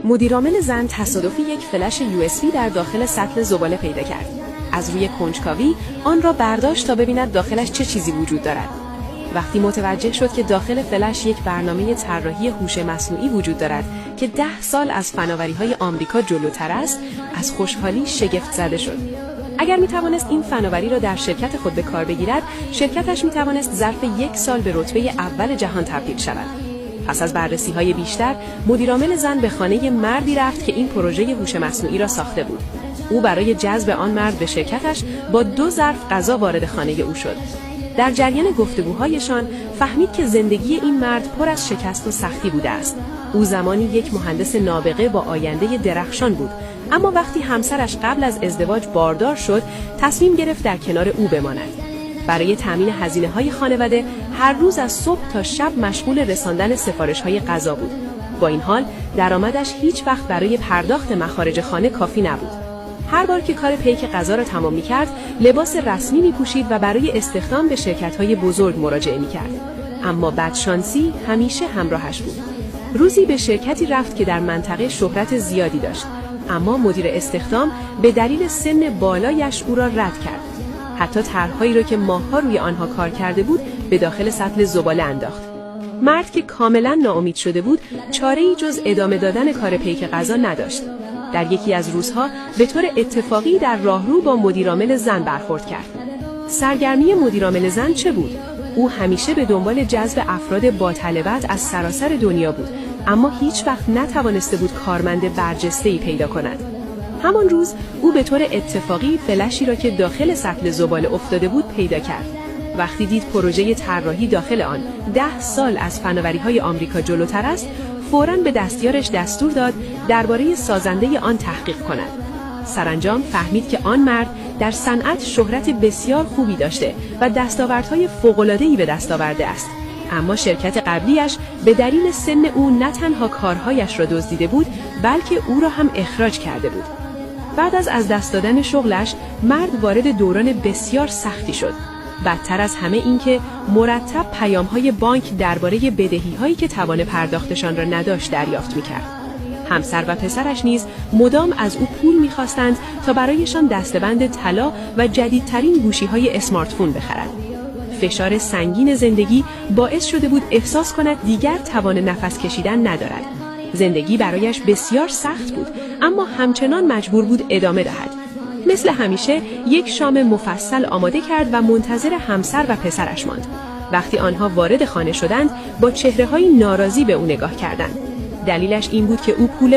مدیرعامل زن تصادفی یک فلش USB در داخل سطل زباله پیدا کرد. از روی کنجکاوی آن را برداشت تا ببیند داخلش چه چیزی وجود دارد. وقتی متوجه شد که داخل فلش یک برنامه طراحی هوش مصنوعی وجود دارد که 10 سال از فناوری‌های آمریکا جلوتر است، از خوشحالی شگفت زده شد. اگر می‌توانست این فناوری را در شرکت خود به کار بگیرد، شرکتش می‌توانست ظرف 1 سال به رتبه اول جهان تبدیل شود. پس از بررسی‌های بیشتر، مدیرعامل زن به خانه مردی رفت که این پروژه هوش مصنوعی را ساخته بود. او برای جذب آن مرد به شرکتش با 2 ظرف غذا وارد خانه او شد. در جریان گفتگوهایشان فهمید که زندگی این مرد پر از شکست و سختی بوده است. او زمانی یک مهندس نابغه با آینده درخشان بود، اما وقتی همسرش قبل از ازدواج باردار شد، تصمیم گرفت در کنار او بماند. برای تامین هزینه‌های خانواده هر روز از صبح تا شب مشغول رساندن سفارش‌های غذا بود. با این حال درآمدش هیچ وقت برای پرداخت مخارج خانه کافی نبود. هر بار که کار پیک غذا را تمام می‌کرد، لباس رسمی می‌پوشید و برای استخدام به شرکت‌های بزرگ مراجعه می‌کرد. اما بدشانسی همیشه همراهش بود. روزی به شرکتی رفت که در منطقه شهرت زیادی داشت، اما مدیر استخدام به دلیل سن بالایش او را رد کرد. حتی طرح‌هایی را که ماه‌ها روی آنها کار کرده بود به داخل سطل زباله انداخت. مرد که کاملا ناامید شده بود، چاره‌ای جز ادامه دادن کار پیک غذا نداشت. در یکی از روزها به طور اتفاقی در راهرو با مدیرعامل زن برخورد کرد. سرگرمی مدیرعامل زن چه بود؟ او همیشه به دنبال جذب افراد با طلبت از سراسر دنیا بود، اما هیچ وقت نتوانسته بود کارمند برجسته‌ای پیدا کند. همان روز او به طور اتفاقی فلشی را که داخل سطل زباله افتاده بود پیدا کرد. وقتی دید پروژه طراحی داخل آن 10 سال از فناوری‌های آمریکا جلوتر است، فوراً به دستیارش دستور داد درباره سازنده آن تحقیق کند. سرانجام فهمید که آن مرد در صنعت شهرت بسیار خوبی داشته و دستاوردهای فوق‌العاده‌ای به دست آورده است. اما شرکت قبلیش به دلیل سن او نه تنها کارهایش را دزدیده بود، بلکه او را هم اخراج کرده بود. بعد از دست دادن شغلش، مرد وارد دوران بسیار سختی شد. بدتر از همه این که مرتب پیام‌های بانک درباره بدهی‌هایی که توان پرداختشان را نداشت دریافت می‌کرد. همسر و پسرش نیز مدام از او پول می‌خواستند تا برایشان دستبند طلا و جدیدترین گوشی‌های اسمارتفون بخرند. فشار سنگین زندگی باعث شده بود احساس کند دیگر توان نفس کشیدن ندارد. زندگی برایش بسیار سخت بود، اما همچنان مجبور بود ادامه دهد. مثل همیشه یک شام مفصل آماده کرد و منتظر همسر و پسرش ماند. وقتی آنها وارد خانه شدند، با چهره‌های ناراضی به او نگاه کردند. دلیلش این بود که او پول